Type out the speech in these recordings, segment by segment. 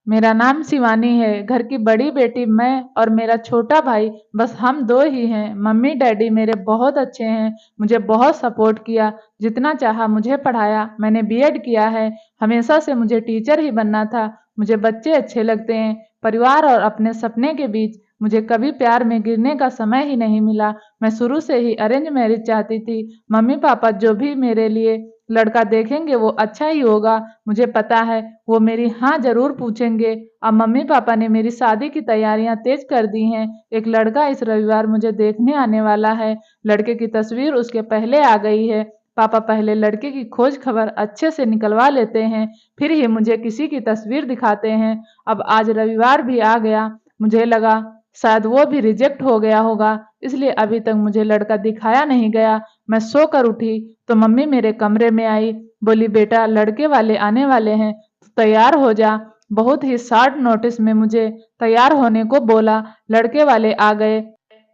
मेरा नाम शिवानी है। घर की बड़ी बेटी मैं और मेरा छोटा भाई, बस हम दो ही हैं। मम्मी डैडी मेरे बहुत अच्छे हैं, मुझे बहुत सपोर्ट किया। जितना चाहा मुझे पढ़ाया। मैंने बीएड किया है। हमेशा से मुझे टीचर ही बनना था। मुझे बच्चे अच्छे लगते हैं। परिवार और अपने सपने के बीच मुझे कभी प्यार में गिरने का समय ही नहीं मिला। मैं शुरू से ही अरेंज मैरिज चाहती थी। मम्मी पापा जो भी मेरे लिए लड़का देखेंगे वो अच्छा ही होगा। मुझे पता है वो मेरी हाँ जरूर पूछेंगे। अब मम्मी पापा ने मेरी शादी की तैयारियां तेज कर दी हैं। एक लड़का इस रविवार मुझे देखने आने वाला है। लड़के की तस्वीर उसके पहले आ गई है। पापा पहले लड़के की खोज खबर अच्छे से निकलवा लेते हैं, फिर ही मुझे किसी की तस्वीर दिखाते हैं। अब आज रविवार भी आ गया। मुझे लगा शायद वो भी रिजेक्ट हो गया होगा, इसलिए अभी तक मुझे लड़का दिखाया नहीं गया। मैं सोकर उठी तो मम्मी मेरे कमरे में आई। बोली, बेटा लड़के वाले आने वाले हैं, तैयार हो जा। बहुत ही शॉर्ट नोटिस में मुझे तैयार होने को बोला। लड़के वाले आ गए।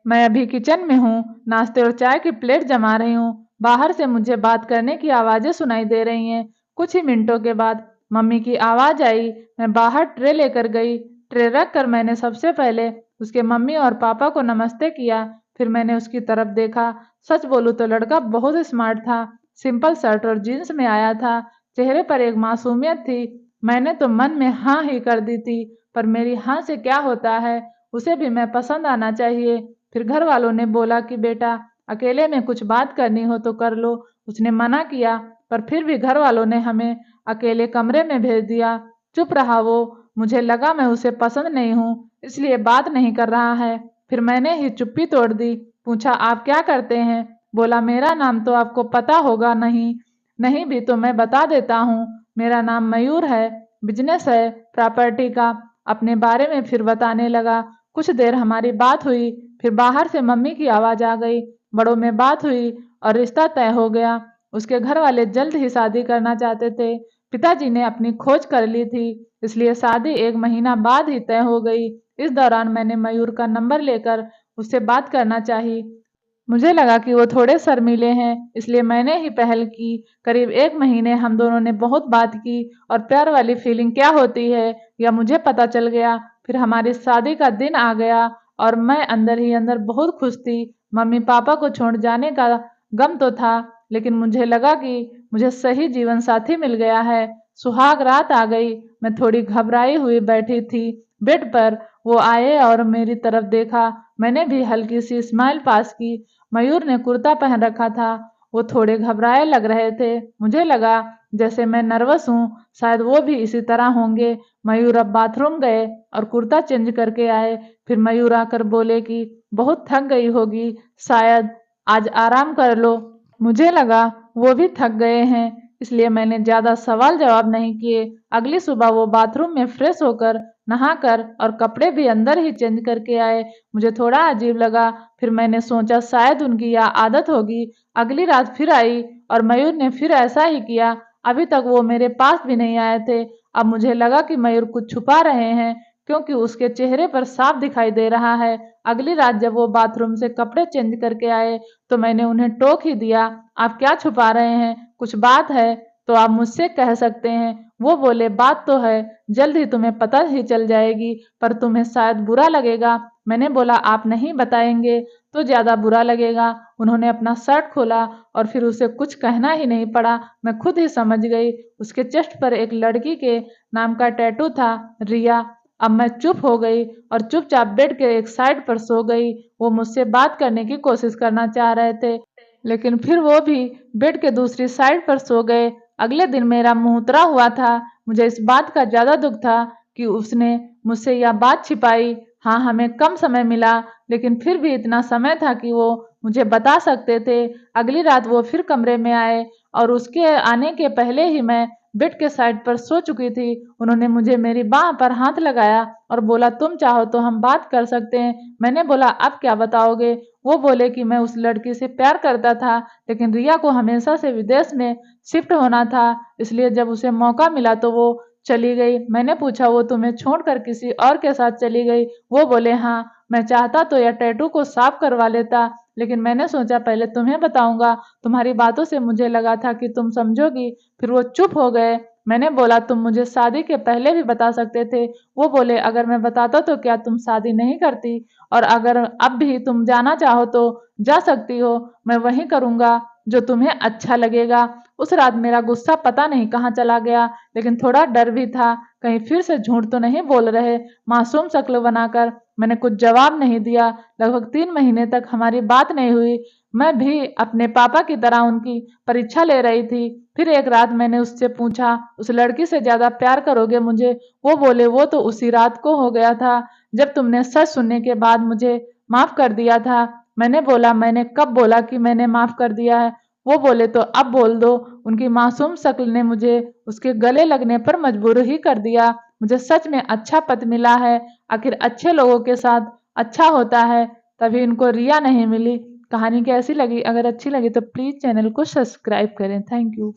मैं अभी किचन में हूँ, नाश्ते और चाय की प्लेट जमा रही हूँ। बाहर से मुझे बात करने की आवाजें सुनाई दे रही हैं। कुछ ही मिनटों के बाद मम्मी की आवाज आई। मैं बाहर ट्रे लेकर गई। ट्रे रख कर मैंने सबसे पहले उसके मम्मी और पापा को नमस्ते किया। फिर मैंने उसकी तरफ देखा। सच बोलूं तो लड़का बहुत स्मार्ट था। सिंपल शर्ट और जीन्स में आया था। चेहरे पर एक मासूमियत थी। मैंने तो मन में हाँ ही कर दी थी, पर मेरी हाँ से क्या होता है, उसे भी मैं पसंद आना चाहिए। फिर घर वालों ने बोला कि बेटा अकेले में कुछ बात करनी हो तो कर लो। उसने मना किया, पर फिर भी घर वालों ने हमें अकेले कमरे में भेज दिया। चुप रहा वो। मुझे लगा मैं उसे पसंद नहीं हूँ, इसलिए बात नहीं कर रहा है। फिर मैंने ही चुप्पी तोड़ दी। पूछा, आप क्या करते हैं? बोला, मेरा नाम तो आपको पता होगा। नहीं नहीं भी तो मैं बता देता हूँ। मेरा नाम मयूर है। बिजनेस है प्रॉपर्टी का। अपने बारे में फिर बताने लगा। कुछ देर हमारी बात हुई। फिर बाहर से मम्मी की आवाज आ गई। बड़ों में बात हुई और रिश्ता तय हो गया। उसके घर वाले जल्द ही शादी करना चाहते थे। पिताजी ने अपनी खोज कर ली थी, इसलिए शादी 1 महीना बाद ही तय हो गई। इस दौरान मैंने मयूर का नंबर लेकर उससे बात करना चाही। मुझे लगा कि वो थोड़े शर्मीले हैं, इसलिए मैंने ही पहल की। करीब 1 महीने हम दोनों ने बहुत बात की और प्यार वाली फीलिंग क्या होती है यह मुझे पता चल गया। फिर हमारी शादी का दिन आ गया और मैं अंदर ही अंदर बहुत खुश थी। मम्मी पापा को छोड़ जाने का गम तो था, लेकिन मुझे लगा कि मुझे सही जीवन साथी मिल गया है। सुहाग रात आ गई। मैं थोड़ी घबराई हुई बैठी थी बेड पर। वो आए और मेरी तरफ देखा। मैंने भी हल्की सी स्माइल पास की। मयूर ने कुर्ता पहन रखा था। वो थोड़े घबराए लग रहे थे। मुझे लगा जैसे मैं नर्वस हूँ, शायद वो भी इसी तरह होंगे। मयूर अब बाथरूम गए और कुर्ता चेंज करके आए। फिर मयूर आकर बोले कि बहुत थक गई होगी, शायद आज आराम कर लो। मुझे लगा वो भी थक गए हैं, इसलिए मैंने ज्यादा सवाल जवाब नहीं किए। अगली सुबह वो बाथरूम में फ्रेश होकर नहाकर और कपड़े भी अंदर ही चेंज करके आए। मुझे थोड़ा अजीब लगा। फिर मैंने सोचा शायद उनकी यह आदत होगी। अगली रात फिर आई और मयूर ने फिर ऐसा ही किया। अभी तक वो मेरे पास भी नहीं आए थे। अब मुझे लगा कि मयूर कुछ छुपा रहे हैं, क्योंकि उसके चेहरे पर साफ दिखाई दे रहा है। अगली रात जब वो बाथरूम से कपड़े चेंज करके आए तो मैंने उन्हें टोक ही दिया। आप क्या छुपा रहे हैं? कुछ बात है तो आप मुझसे कह सकते हैं। वो बोले, बात तो है, जल्द ही तुम्हें पता ही चल जाएगी, पर तुम्हें शायद बुरा लगेगा। मैंने बोला, आप नहीं बताएंगे तो ज्यादा बुरा लगेगा। उन्होंने अपना शर्ट खोला और फिर उसे कुछ कहना ही नहीं पड़ा। मैं खुद ही समझ गई। उसके चेस्ट पर एक लड़की के नाम का टैटू था, रिया। अब मैं चुप हो गई और चुपचाप बेड के एक साइड पर सो गई। वो मुझसे बात करने की कोशिश करना चाह रहे थे, लेकिन फिर वो भी बेड के दूसरी साइड पर सो गए। अगले दिन मेरा मुंह उतरा हुआ था। मुझे इस बात का ज्यादा दुख था कि उसने मुझसे यह बात छिपाई। हाँ, हमें कम समय मिला, लेकिन फिर भी इतना समय था कि वो मुझे बता सकते थे। अगली रात वो फिर कमरे में आए और उसके आने के पहले ही मैं बेड के साइड पर सो चुकी थी। उन्होंने मुझे मेरी बाह पर हाथ लगाया और बोला, तुम चाहो तो हम बात कर सकते हैं। मैंने बोला, अब क्या बताओगे? वो बोले कि मैं उस लड़की से प्यार करता था, लेकिन रिया को हमेशा से विदेश में शिफ्ट होना था, इसलिए जब उसे मौका मिला तो वो चली गई। मैंने पूछा, वो तुम्हें छोड़कर किसी और के साथ चली गई? वो बोले, हाँ, मैं चाहता तो यह टैटू को साफ करवा लेता, लेकिन मैंने सोचा पहले तुम्हें बताऊंगा। तुम्हारी बातों से मुझे लगा था कि तुम समझोगी। फिर वो चुप हो गए मैंने बोला तुम मुझे शादी के पहले भी बता सकते थे। वो बोले अगर मैं बताता तो क्या तुम शादी नहीं करती, और अगर अब भी तुम जाना चाहो तो जा सकती हो, मैं वही करूँगा जो तुम्हें अच्छा लगेगा। उस रात मेरा गुस्सा पता नहीं कहाँ चला गया, लेकिन थोड़ा डर भी था, कहीं फिर से झूठ तो नहीं बोल रहे। मासूम शक्ल बनाकर मैंने कुछ जवाब नहीं दिया। लगभग 3 महीने तक हमारी बात नहीं हुई। मैं भी अपने पापा की तरह उनकी परीक्षा ले रही थी। फिर एक रात मैंने उससे पूछा, उस लड़की से ज़्यादा प्यार करोगे मुझे? वो बोले वो तो उसी रात को हो गया था जब तुमने सच सुनने के बाद मुझे माफ़ कर दिया था। मैंने बोला मैंने कब बोला कि मैंने माफ़ कर दिया है? वो बोले तो अब बोल दो। उनकी मासूम शक्ल ने मुझे उसके गले लगने पर मजबूर ही कर दिया। मुझे सच में अच्छा पति मिला है। आखिर अच्छे लोगों के साथ अच्छा होता है, तभी इनको रिया नहीं मिली। कहानी कैसी लगी? अगर अच्छी लगी तो प्लीज़ चैनल को सब्सक्राइब करें। Thank you.